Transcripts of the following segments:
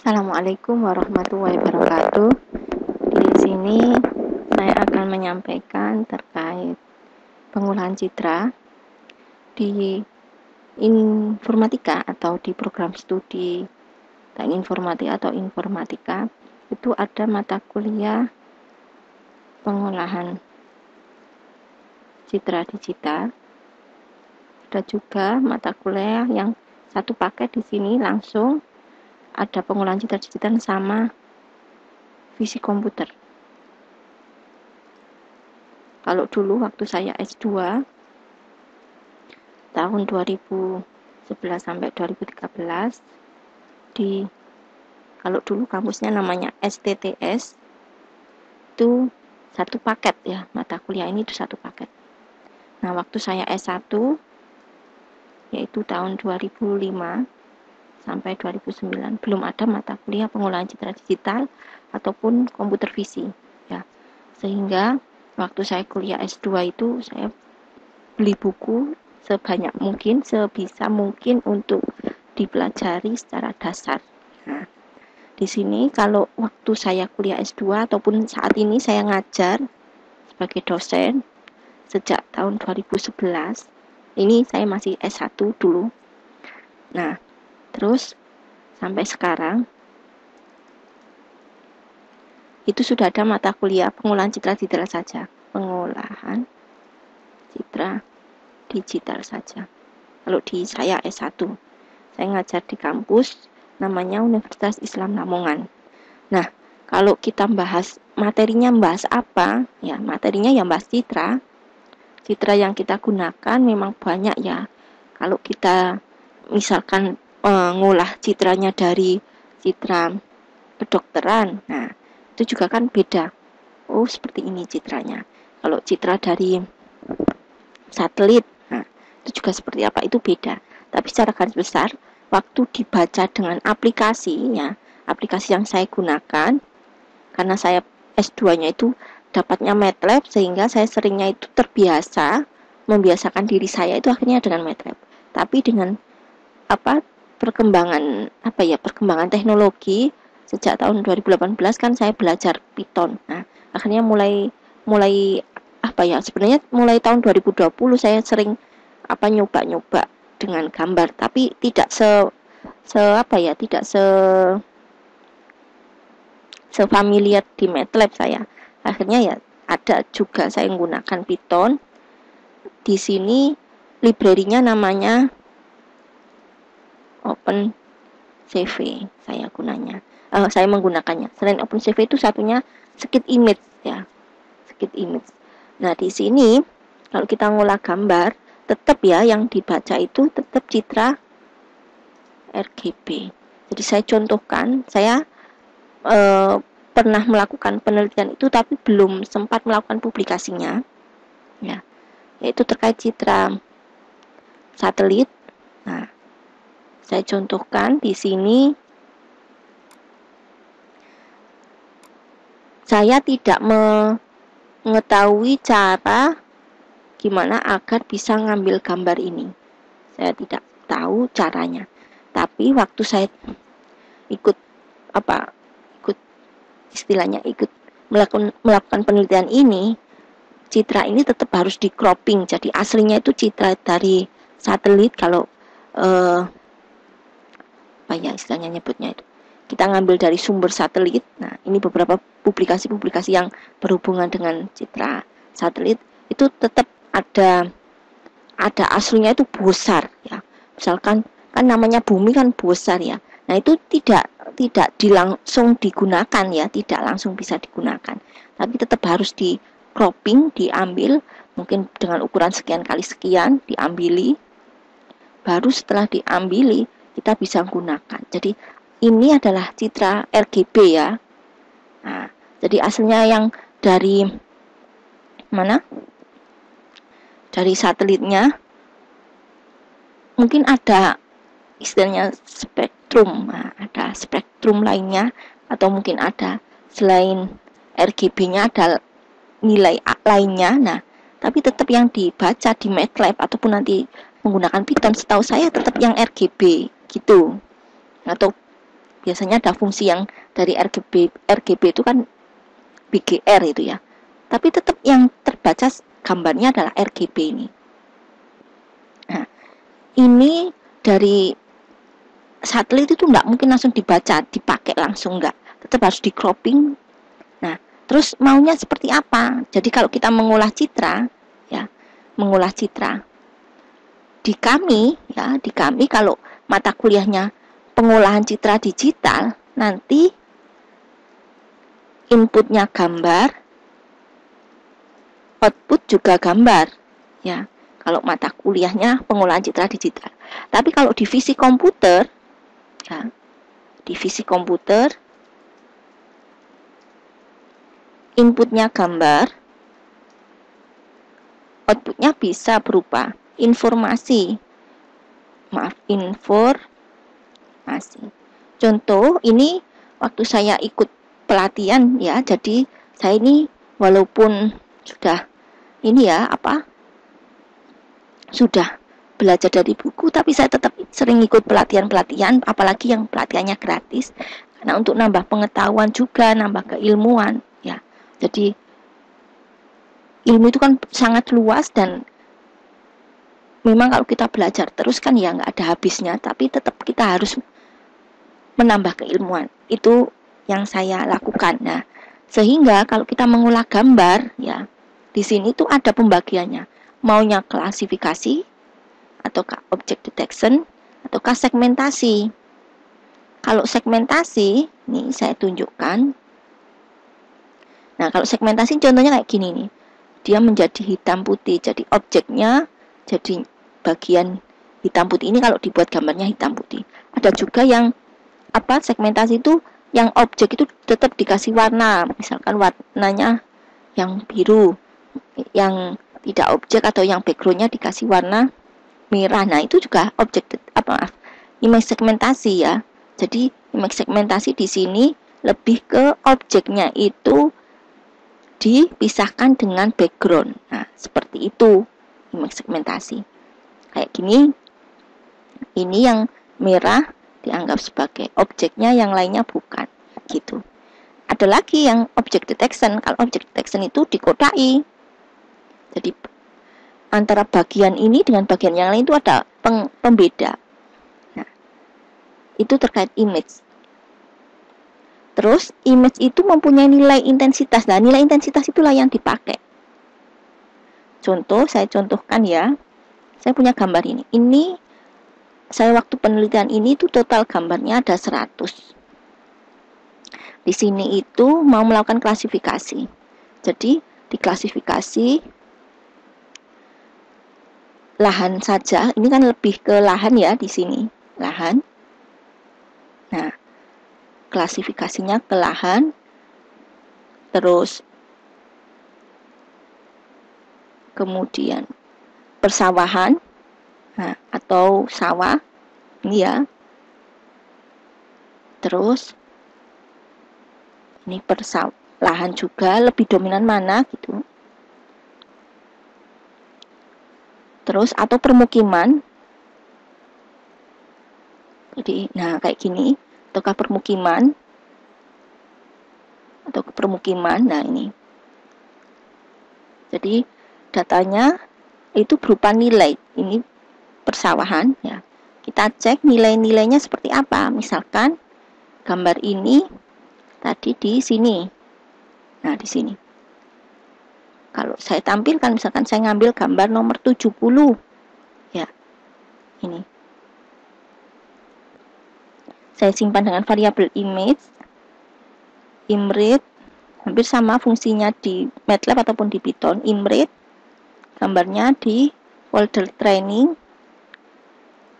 Assalamualaikum warahmatullahi wabarakatuh. Di sini saya akan menyampaikan terkait pengolahan citra di informatika atau di program studi teknik informatika atau informatika. Itu ada mata kuliah pengolahan citra digital. Ada juga mata kuliah yang satu paket di sini langsung ada pengolahan citra digital sama fisik komputer. Kalau dulu waktu saya S2 tahun 2011 sampai 2013 kalau dulu kampusnya namanya STTS, itu satu paket ya, mata kuliah ini itu satu paket. Nah, waktu saya S1 yaitu tahun 2005 sampai 2009 belum ada mata kuliah pengolahan citra digital ataupun komputer visi ya. Sehingga waktu saya kuliah S2 itu saya beli buku sebanyak mungkin, sebisa mungkin untuk dipelajari secara dasar. Nah, di sini kalau waktu saya kuliah S2 ataupun saat ini saya ngajar sebagai dosen sejak tahun 2011. Ini saya masih S1 dulu. Nah, terus sampai sekarang itu sudah ada mata kuliah pengolahan citra digital saja. Pengolahan citra digital saja. Kalau di saya S1, saya ngajar di kampus namanya Universitas Islam Lamongan. Nah, kalau kita bahas materinya bahas apa? Ya, materinya yang bahas citra. Citra yang kita gunakan memang banyak ya. Kalau kita misalkan ngolah citranya dari citra kedokteran, nah itu juga kan beda. Oh, seperti ini citranya. Kalau citra dari satelit, nah itu juga seperti apa, itu beda. Tapi secara garis besar, waktu dibaca dengan aplikasi ya, aplikasi yang saya gunakan, karena saya S2-nya itu dapatnya MATLAB, sehingga saya seringnya itu terbiasa membiasakan diri saya itu akhirnya dengan MATLAB. Tapi dengan perkembangan teknologi sejak tahun 2018 kan saya belajar Python. Nah, akhirnya mulai sebenarnya mulai tahun 2020 saya sering nyoba-nyoba dengan gambar, tapi tidak familiar di MATLAB saya. Akhirnya ya ada juga saya menggunakan Python. Di sini library-nya namanya OpenCV saya menggunakannya. Selain OpenCV itu satunya Sketchimage ya. Sketchimage. Nah, di sini kalau kita ngolah gambar, tetap ya yang dibaca itu tetap citra RGB. Jadi saya contohkan, saya pernah melakukan penelitian itu tapi belum sempat melakukan publikasinya. Ya. Yaitu terkait citra satelit. Nah, saya contohkan di sini. Saya tidak mengetahui cara gimana agar bisa ngambil gambar ini. Saya tidak tahu caranya. Tapi waktu saya ikut melakukan penelitian ini, citra ini tetap harus di cropping. Jadi aslinya itu citra dari satelit, kalau istilahnya nyebutnya itu, kita ngambil dari sumber satelit. Nah, ini beberapa publikasi-publikasi yang berhubungan dengan citra satelit itu tetap ada aslinya itu besar ya. Misalkan kan namanya bumi kan besar ya. Nah, itu tidak langsung digunakan ya, tidak langsung bisa digunakan. Tapi tetap harus di cropping, diambil mungkin dengan ukuran sekian kali sekian, diambili. Baru setelah diambili kita bisa gunakan. Jadi ini adalah citra RGB ya. Nah, jadi aslinya yang dari mana? Dari satelitnya mungkin ada istilahnya spektrum. Nah, ada spektrum lainnya, atau mungkin ada selain RGB-nya ada nilai lainnya. Nah, tapi tetap yang dibaca di MATLAB ataupun nanti menggunakan Python, setahu saya tetap yang RGB gitu. Atau biasanya ada fungsi yang dari RGB itu kan BGR itu ya, tapi tetap yang terbaca gambarnya adalah RGB ini. Nah, ini dari satelit itu nggak mungkin langsung dibaca, dipakai langsung, nggak, tetap harus di cropping. Nah, terus maunya seperti apa? Jadi kalau kita mengolah citra, ya, mengolah citra di kami kalau mata kuliahnya pengolahan citra digital, nanti inputnya gambar, output juga gambar, ya. Kalau mata kuliahnya pengolahan citra digital. Tapi kalau di fisik komputer, ya, di fisik komputer inputnya gambar, outputnya bisa berupa informasi. Contoh, ini waktu saya ikut pelatihan ya, jadi saya ini walaupun sudah sudah belajar dari buku, tapi saya tetap sering ikut pelatihan-pelatihan, apalagi yang pelatihannya gratis, karena untuk nambah pengetahuan juga, nambah keilmuan ya. Jadi ilmu itu kan sangat luas, dan memang kalau kita belajar terus kan ya nggak ada habisnya, tapi tetap kita harus menambah keilmuan. Itu yang saya lakukan. Nah, sehingga kalau kita mengolah gambar ya, di sini tuh ada pembagiannya. Maunya klasifikasi, ataukah object detection, ataukah segmentasi. Kalau segmentasi, nih saya tunjukkan. Nah, kalau segmentasi contohnya kayak gini nih. Dia menjadi hitam putih, jadi objeknya jadi bagian hitam putih. Ini kalau dibuat gambarnya hitam putih. Ada juga yang segmentasi itu yang objek itu tetap dikasih warna, misalkan warnanya yang biru, yang tidak objek atau yang backgroundnya dikasih warna merah. Nah, itu juga image segmentasi ya. Jadi image segmentasi di sini lebih ke objeknya itu dipisahkan dengan background. Nah, seperti itu image segmentasi. Kayak gini, ini yang merah dianggap sebagai objeknya, yang lainnya bukan, gitu. Ada lagi yang object detection. Kalau object detection itu dikodai. Jadi antara bagian ini dengan bagian yang lain itu ada pembeda. Nah, itu terkait image. Terus image itu mempunyai nilai intensitas. Nah, nilai intensitas itulah yang dipakai. Contoh, saya contohkan ya. Saya punya gambar ini. Ini saya waktu penelitian ini tuh total gambarnya ada 100. Di sini itu mau melakukan klasifikasi. Jadi diklasifikasi lahan saja. Ini kan lebih ke lahan ya di sini. Lahan. Nah, klasifikasinya ke lahan. Terus kemudian persawahan. Nah, atau sawah. Ini ya. Terus ini lahan juga, lebih dominan mana gitu. Terus atau permukiman. Jadi, nah kayak gini, ataukah permukiman, atau permukiman. Nah, ini. Jadi datanya itu berupa nilai. Ini persawahan ya. Kita cek nilai-nilainya seperti apa. Misalkan gambar ini tadi di sini. Nah, di sini. Kalau saya tampilkan, misalkan saya ngambil gambar nomor 70. Ya. Ini. Saya simpan dengan variabel image. Imrate. Hampir sama fungsinya di MATLAB ataupun di Python. Imrate. Gambarnya di folder training.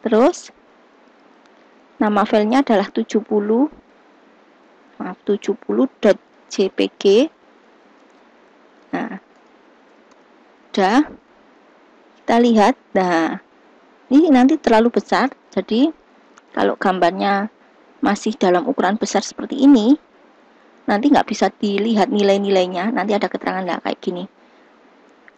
Terus nama filenya adalah 70.jpg. Nah, udah kita lihat. Nah, ini nanti terlalu besar, jadi kalau gambarnya masih dalam ukuran besar seperti ini, nanti nggak bisa dilihat nilai-nilainya. Nanti ada keterangan kayak gini,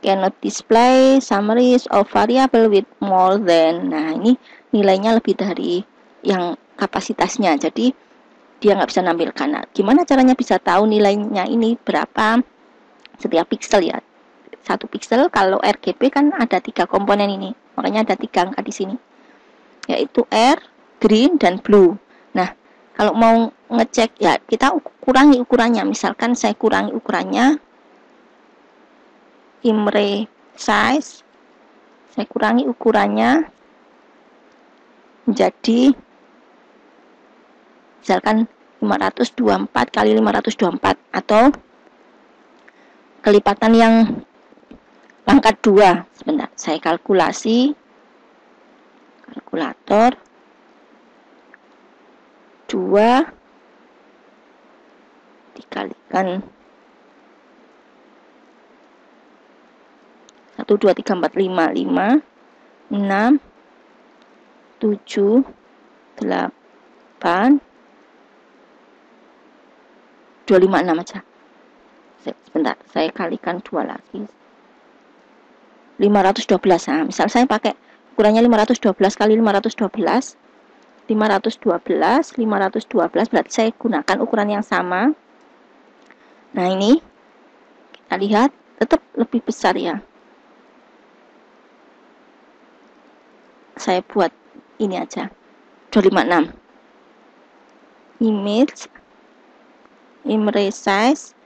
cannot display summaries of variable with more than. Nah, ini nilainya lebih dari yang kapasitasnya. Jadi dia nggak bisa nampilkan. Nah, gimana caranya bisa tahu nilainya ini berapa setiap pixel ya? Satu pixel kalau RGB kan ada 3 komponen ini, makanya ada 3 angka di sini, yaitu R, green, dan blue. Nah, kalau mau ngecek ya kita kurangi ukurannya. Misalkan saya kurangi ukurannya, image size, saya kurangi ukurannya menjadi misalkan 524 kali 524 atau kelipatan yang pangkat 2. Sebentar, saya kalkulasi. Kalkulator 2 dikalikan 1, 2, 3, 4, 5, 5, 6, 7, 8, 256 aja. Sebentar, saya kalikan 2 lagi. 512. Nah, misal saya pakai ukurannya 512 kali 512. 512 berarti saya gunakan ukuran yang sama. Nah, ini kita lihat tetap lebih besar ya. Saya buat ini aja. 256. Image size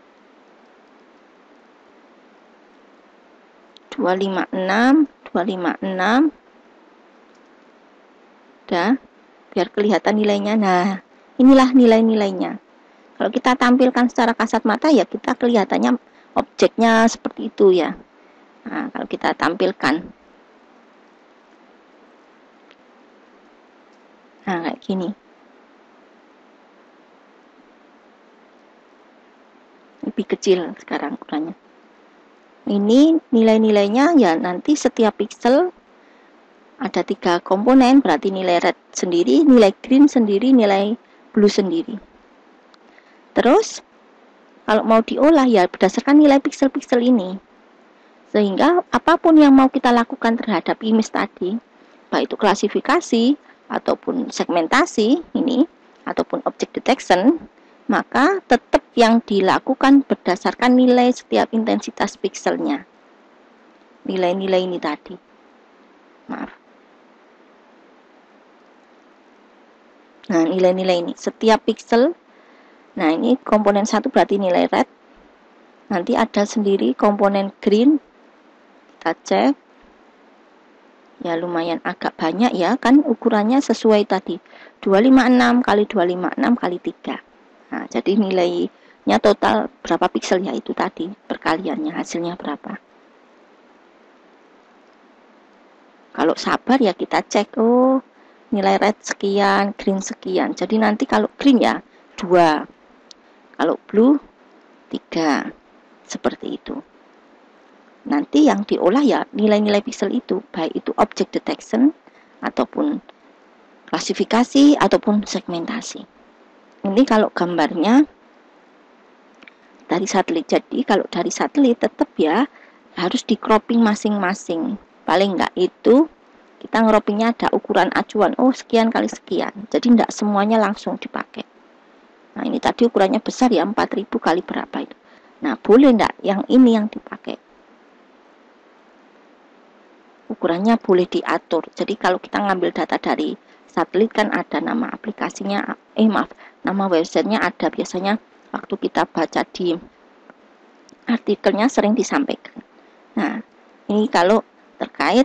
256 udah, biar kelihatan nilainya. Nah, inilah nilai-nilainya. Kalau kita tampilkan secara kasat mata ya kita kelihatannya objeknya seperti itu ya. Nah, kalau kita tampilkan, nah kayak gini, lebih kecil sekarang ukurannya. Ini nilai-nilainya ya, nanti setiap pixel ada 3 komponen, berarti nilai red sendiri, nilai green sendiri, nilai blue sendiri. Terus kalau mau diolah ya berdasarkan nilai pixel-pixel ini, sehingga apapun yang mau kita lakukan terhadap image tadi, baik itu klasifikasi ataupun segmentasi ini ataupun object detection, maka tetap yang dilakukan berdasarkan nilai setiap intensitas pixelnya. Nilai-nilai ini tadi. Maaf. Nah, nilai-nilai ini setiap pixel. Nah, ini komponen 1 berarti nilai red. Nanti ada sendiri komponen green. Kita cek. Ya lumayan agak banyak ya, kan ukurannya sesuai tadi. 256 kali 256 kali 3. Nah, jadi nilainya total berapa pixel ya itu tadi, perkaliannya hasilnya berapa. Kalau sabar ya kita cek, oh nilai red sekian, green sekian. Jadi nanti kalau green ya 2, kalau blue 3, seperti itu. Nanti yang diolah ya nilai-nilai pixel itu, baik itu object detection ataupun klasifikasi ataupun segmentasi. Ini kalau gambarnya dari satelit. Jadi kalau dari satelit tetap ya harus di cropping masing-masing. Paling enggak itu kita ngeroppingnya ada ukuran acuan. Oh sekian kali sekian. Jadi enggak semuanya langsung dipakai. Nah ini tadi ukurannya besar ya, 4000 kali berapa itu. Nah boleh enggak yang ini yang dipakai. Ukurannya boleh diatur. Jadi kalau kita ngambil data dari satelit kan ada nama aplikasinya, nama websitenya ada, biasanya waktu kita baca di artikelnya sering disampaikan. Nah, ini kalau terkait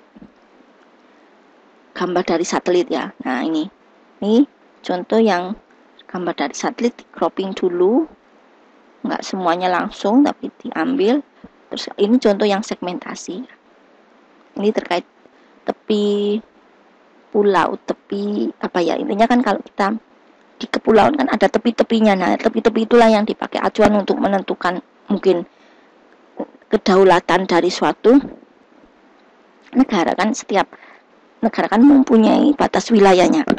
gambar dari satelit ya. Nah, ini contoh yang gambar dari satelit, di cropping dulu, nggak semuanya langsung tapi diambil. Terus ini contoh yang segmentasi. Ini terkait tepi pulau, tepi apa ya, intinya kan kalau kita di kepulauan kan ada tepi-tepinya. Nah tepi-tepi itulah yang dipakai acuan untuk menentukan mungkin kedaulatan dari suatu negara. Kan setiap negara kan mempunyai batas wilayahnya.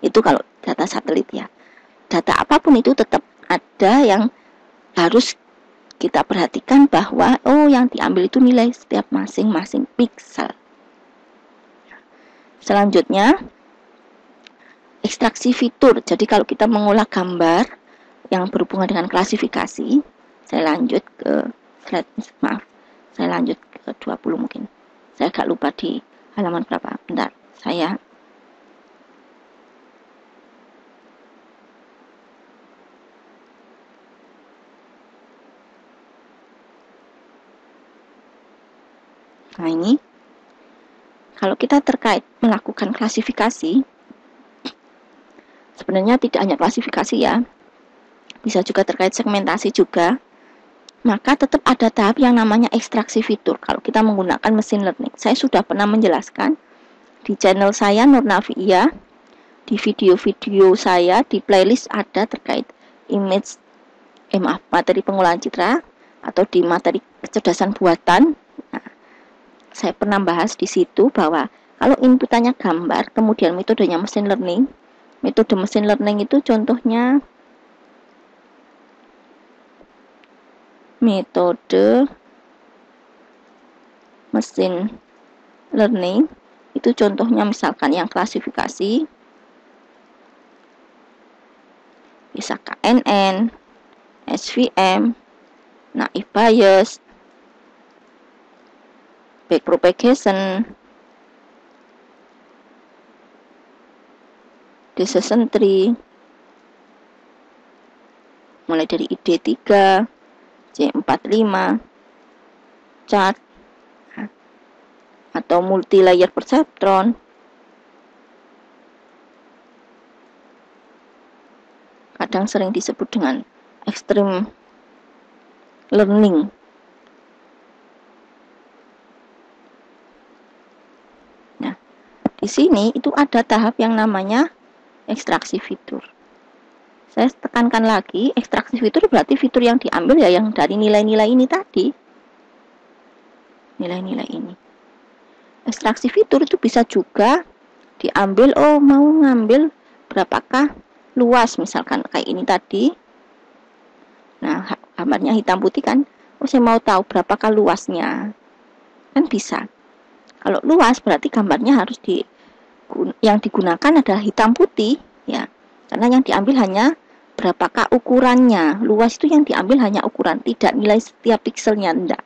Itu kalau data satelit ya. Data apapun itu tetap ada yang harus kita perhatikan bahwa oh yang diambil itu nilai setiap masing-masing pixel. Selanjutnya ekstraksi fitur. Jadi kalau kita mengolah gambar yang berhubungan dengan klasifikasi, saya lanjut ke slide, maaf, saya lanjut ke 20 mungkin. Saya agak lupa di halaman berapa. Bentar, saya nah ini kalau kita terkait melakukan klasifikasi, sebenarnya tidak hanya klasifikasi ya, bisa juga terkait segmentasi juga, maka tetap ada tahap yang namanya ekstraksi fitur kalau kita menggunakan machine learning. Saya sudah pernah menjelaskan di channel saya Nurnavia, di video-video saya di playlist ada terkait materi pengolahan citra atau di materi kecerdasan buatan. Nah, saya pernah bahas di situ bahwa kalau inputannya gambar, kemudian metodenya machine learning. Metode machine learning itu contohnya metode machine learning itu contohnya misalkan yang klasifikasi bisa KNN, SVM, naive Bayes, backpropagation, decision tree, mulai dari ID3, C45, chart, atau multi-layer perceptron, kadang sering disebut dengan extreme learning. Nah, di sini itu ada tahap yang namanya ekstraksi fitur. Saya tekankan lagi, ekstraksi fitur berarti fitur yang diambil ya yang dari nilai-nilai ini tadi. Nilai-nilai ini. Ekstraksi fitur itu bisa juga diambil, mau ngambil berapakah luas, misalkan kayak ini tadi. Nah, gambarnya hitam putih kan. Saya mau tahu berapakah luasnya. Kan bisa. Kalau luas berarti gambarnya harus yang digunakan adalah hitam putih ya. Karena yang diambil hanya berapakah ukurannya. Luas itu yang diambil hanya ukuran, tidak nilai setiap pikselnya, enggak.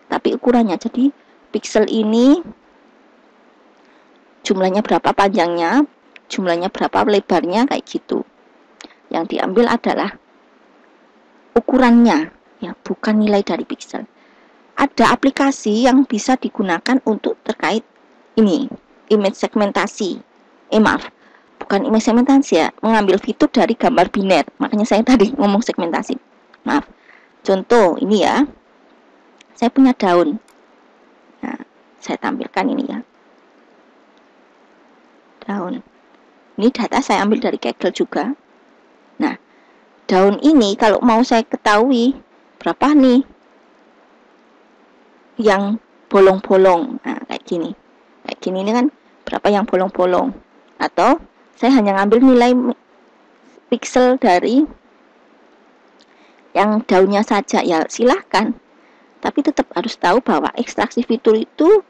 Tapi ukurannya. Jadi piksel ini jumlahnya berapa panjangnya, jumlahnya berapa lebarnya, kayak gitu. Yang diambil adalah ukurannya, ya, bukan nilai dari piksel. Ada aplikasi yang bisa digunakan untuk terkait ini, image segmentasi. Maaf, bukan image segmentasi ya, mengambil fitur dari gambar biner. Makanya saya tadi ngomong segmentasi. Maaf. Contoh ini ya, saya punya daun. Nah, saya tampilkan ini ya. Daun. Ini data saya ambil dari Kaggle juga. Nah, daun ini kalau mau saya ketahui berapa nih yang bolong-bolong. Nah, kayak gini. Kayak gini ini kan berapa yang bolong-bolong. Atau saya hanya ngambil nilai piksel dari yang daunnya saja, ya silahkan. Tapi tetap harus tahu bahwa ekstraksi fitur itu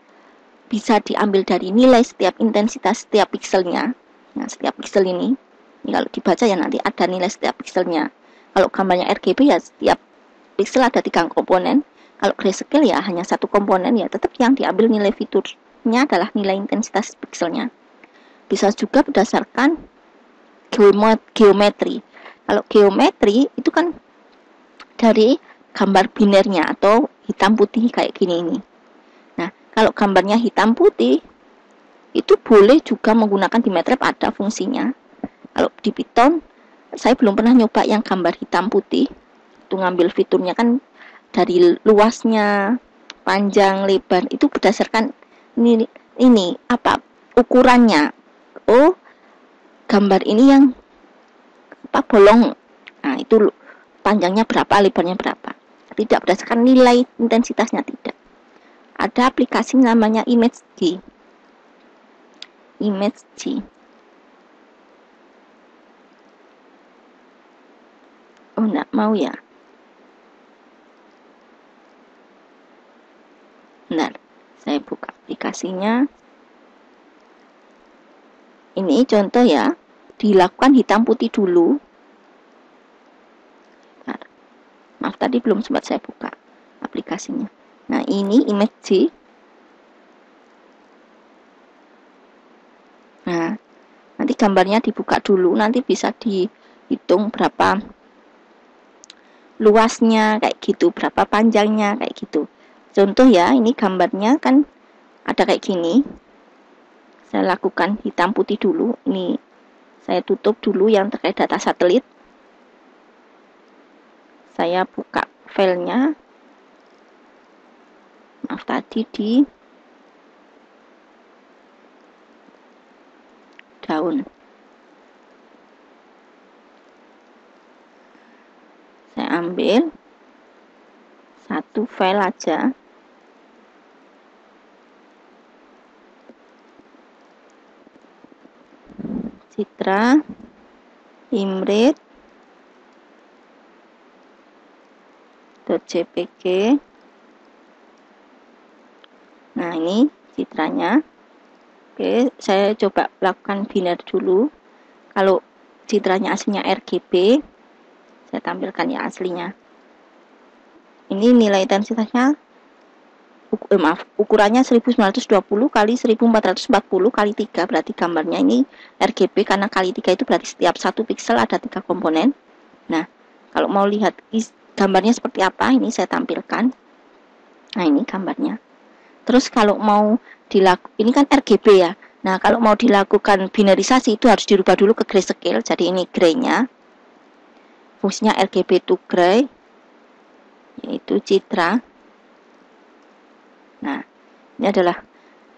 bisa diambil dari nilai setiap intensitas setiap pikselnya. Nah, setiap piksel ini kalau dibaca ya nanti ada nilai setiap pikselnya. Kalau gambarnya RGB ya setiap piksel ada 3 komponen. Kalau grayscale ya hanya 1 komponen, ya tetap yang diambil nilai fiturnya adalah nilai intensitas pikselnya. Bisa juga berdasarkan geometri. Kalau geometri itu kan dari gambar binernya atau hitam putih kayak gini ini. Nah, kalau gambarnya hitam putih itu boleh juga menggunakan di MATLAB, ada fungsinya. Kalau di Python saya belum pernah nyoba yang gambar hitam putih. Itu ngambil fiturnya kan dari luasnya, panjang, lebar, itu berdasarkan ini apa ukurannya. Gambar ini yang bolong. Nah, itu panjangnya berapa, lebarnya berapa. Tidak berdasarkan nilai intensitasnya, tidak. Ada aplikasi namanya ImageG. Enggak mau ya. Bentar, saya buka aplikasinya. Ini contoh ya. dilakukan hitam putih dulu. Bentar. Maaf, tadi belum sempat saya buka aplikasinya. Nah, ini image J. Nah, nanti gambarnya dibuka dulu, nanti bisa dihitung berapa luasnya kayak gitu, berapa panjangnya kayak gitu. Contoh ya, ini gambarnya kan ada kayak gini. Saya lakukan hitam putih dulu. Ini saya tutup dulu yang terkait data satelit. Saya buka filenya. Maaf, tadi di daun. Saya ambil satu file aja. Citra imret.jpg. Nah, ini citranya. Oke, saya coba lakukan biner dulu. Kalau citranya aslinya RGB, saya tampilkan ya aslinya. Ini nilai intensitasnya, ukurannya 1920 kali 1440 kali 3, berarti gambarnya ini RGB, karena kali 3 itu berarti setiap satu pixel ada 3 komponen. Nah, kalau mau lihat gambarnya seperti apa, ini saya tampilkan. Nah, ini gambarnya. Terus kalau mau ini kan RGB ya. Nah, kalau mau dilakukan binarisasi itu harus dirubah dulu ke grayscale. Jadi ini gray-nya. Fungsinya RGB to gray, yaitu citra. Nah, ini adalah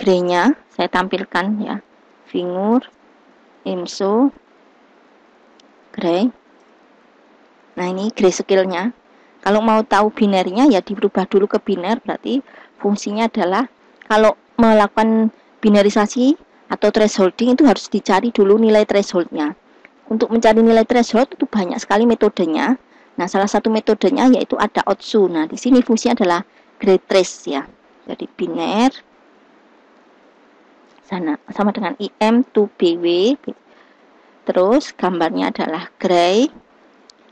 gray-nya. Saya tampilkan ya. Figur, IMSO, gray. Nah, ini grayscale-nya. Kalau mau tahu binarnya ya dirubah dulu ke binar, berarti fungsinya adalah kalau melakukan binarisasi atau thresholding itu harus dicari dulu nilai thresholdnya. Untuk mencari nilai threshold itu banyak sekali metodenya. Nah, salah satu metodenya yaitu ada OTSU. Nah, di sini fungsinya adalah gray trace ya. Jadi binar sama dengan IM to BW. Terus gambarnya adalah gray.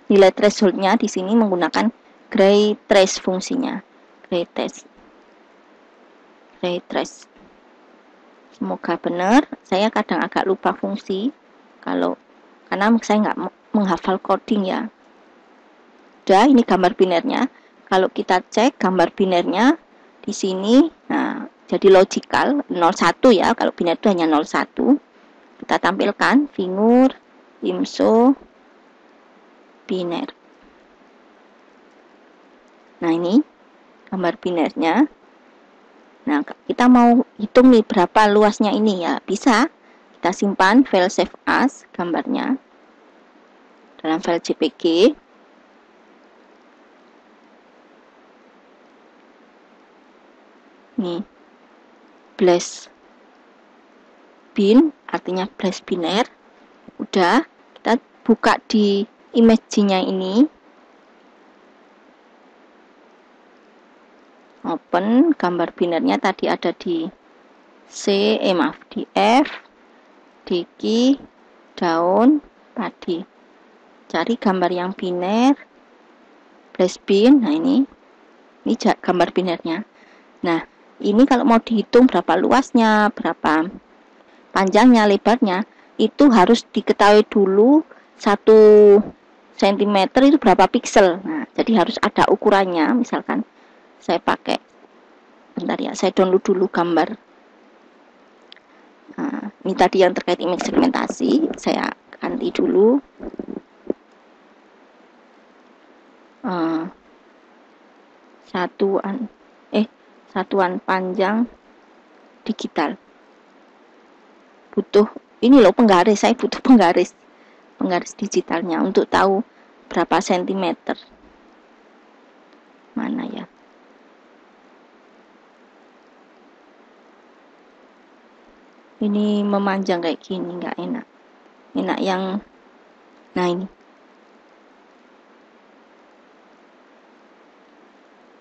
Nilai thresholdnya di sini menggunakan gray trace fungsinya. Gray trace. Semoga benar. Saya kadang agak lupa fungsi karena saya nggak menghafal coding ya. Udah, ini gambar binernya. Kalau kita cek gambar binernya di sini, nah jadi logical 01 ya. Kalau biner itu hanya 01. Kita tampilkan figur, IMSO, biner. Nah, ini gambar binernya. Nah, kita mau hitung nih berapa luasnya ini ya. Bisa kita simpan file save as gambarnya dalam file JPG. Nih, blast bin artinya blast biner. Udah, kita buka di image-nya ini. Open, gambar binernya tadi ada di di F, diki, daun, padi. Cari gambar yang biner, blast bin. Nah, ini gambar binernya. Nah, ini kalau mau dihitung berapa luasnya, berapa panjangnya, lebarnya, itu harus diketahui dulu 1 cm itu berapa pixel. Nah, jadi harus ada ukurannya. Misalkan saya pakai, bentar ya, saya download dulu gambar. Nah, ini tadi yang terkait image segmentasi, saya ganti dulu. Satuan panjang digital. Butuh ini loh penggaris, saya butuh penggaris digitalnya untuk tahu berapa sentimeter. Mana ya? Ini memanjang kayak gini nggak enak. Enak yang, nah ini.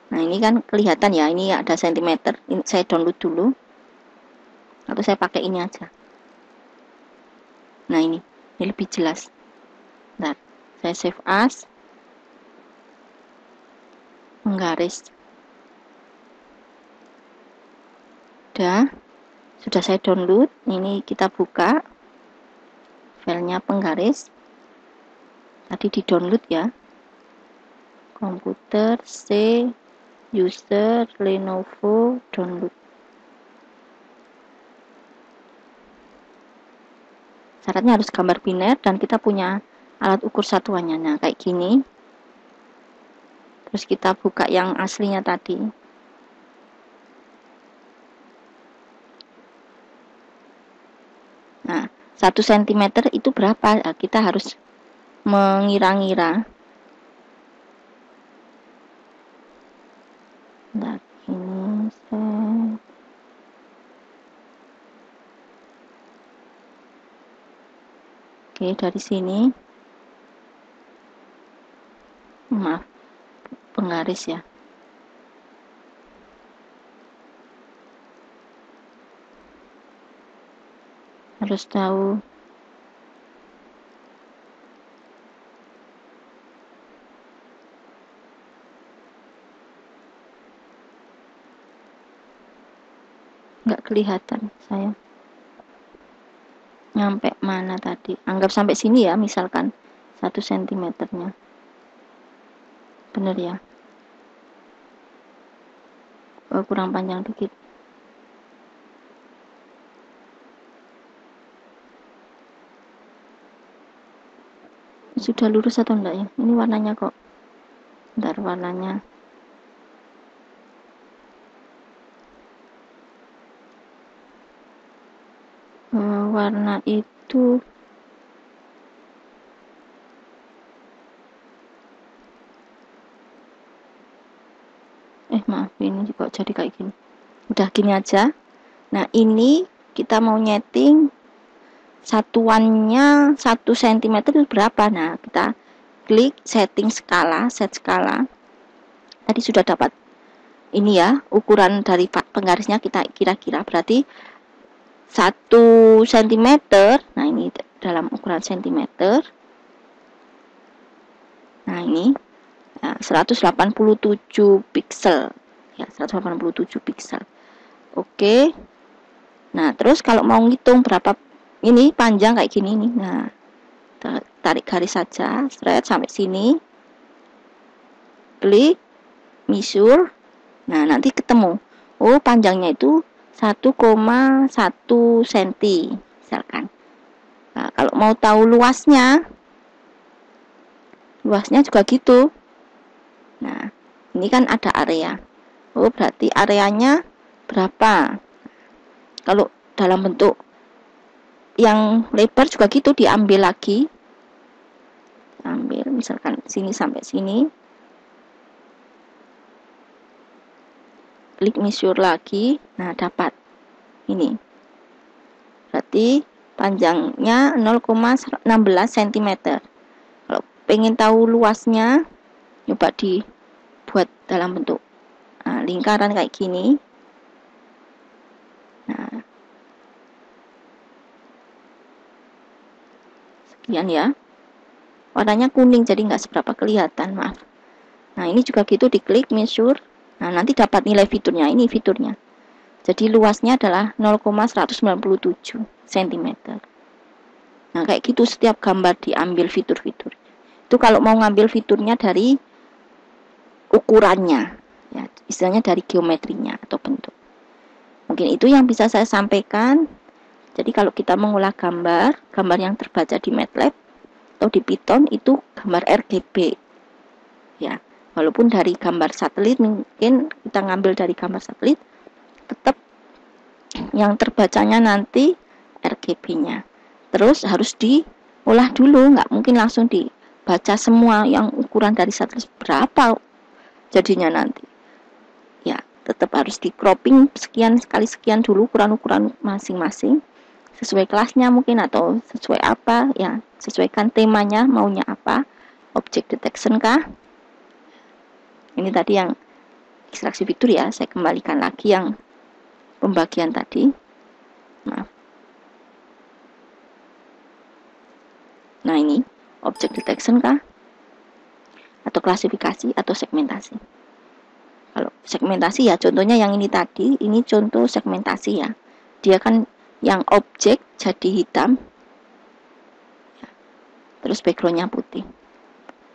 Nah, ini kan kelihatan ya, ini ada sentimeter. Ini saya download dulu. Atau saya pakai ini aja. Nah, ini. Ini lebih jelas. Bentar, saya save as, penggaris. Sudah saya download. Ini kita buka filenya penggaris. Tadi di download ya. Komputer C user Lenovo download. Syaratnya harus gambar biner dan kita punya alat ukur satuannya. Nah, kayak gini. Terus kita buka yang aslinya tadi. Nah, 1 cm itu berapa? Nah, kita harus mengira-ngira. Nah, ini saya... Oke, dari sini. Maaf, penggaris ya. Harus tahu nggak kelihatan saya nyampe mana tadi. Anggap sampai sini ya, misalkan 1 cm-nya. Bener ya? Oh, kurang panjang dikit. Sudah lurus atau enggak ya? Ini warnanya kok. Bentar, warnanya. Warna itu maaf, ini kok jadi kayak gini. Udah gini aja. Nah, ini kita mau nyeting satuannya 1 cm itu berapa. Nah, kita klik setting skala, set skala. Tadi sudah dapat ini ya, ukuran dari penggarisnya kita kira-kira berarti 1 cm. Nah, ini dalam ukuran cm. Nah, ini 187 pixel ya, 187 pixel. Oke. Nah, terus kalau mau ngitung berapa ini panjang kayak gini nih. Nah, tarik garis saja, straight sampai sini. Klik measure. Nah, nanti ketemu. Oh, panjangnya itu 1,1 cm misalkan. Nah, kalau mau tahu luasnya juga gitu. Nah, ini kan ada area. Oh, berarti areanya berapa? Kalau dalam bentuk yang lebar juga gitu, diambil lagi. Ambil misalkan sini sampai sini. Klik measure lagi. Nah, dapat. Ini. Berarti panjangnya 0,16 cm. Kalau pengen tahu luasnya, coba dibuat dalam bentuk lingkaran kayak gini. Nah, sekian ya. Warnanya kuning jadi nggak seberapa kelihatan, maaf. Nah, ini juga gitu, diklik measure. Nah, nanti dapat nilai fiturnya. Ini fiturnya. Jadi luasnya adalah 0,197 cm. Nah, kayak gitu setiap gambar diambil fitur-fitur. Itu kalau mau ngambil fiturnya dari ukurannya, ya, istilahnya dari geometrinya atau bentuk. Mungkin itu yang bisa saya sampaikan. Jadi kalau kita mengolah gambar yang terbaca di MATLAB atau di Python itu gambar RGB. Ya, walaupun dari gambar satelit mungkin kita ngambil dari gambar satelit, tetap yang terbacanya nanti RGB-nya. Terus harus diolah dulu, nggak mungkin langsung dibaca semua yang ukuran dari satelit berapa jadinya nanti. Ya, tetap harus di cropping sekian kali sekian dulu ukuran-ukuran masing-masing. Sesuai kelasnya mungkin atau sesuai apa ya, sesuaikan temanya maunya apa, object detection kah. Ini tadi yang ekstraksi fitur ya, saya kembalikan lagi yang pembagian tadi. Maaf. Nah, ini object detection kah? Atau klasifikasi atau segmentasi. Kalau segmentasi ya contohnya yang ini tadi, ini contoh segmentasi ya. Dia kan yang objek jadi hitam, terus backgroundnya putih.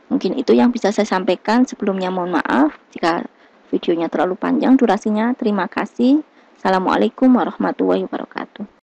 Mungkin itu yang bisa saya sampaikan. Sebelumnya mohon maaf jika videonya terlalu panjang durasinya. Terima kasih. Assalamualaikum warahmatullahi wabarakatuh.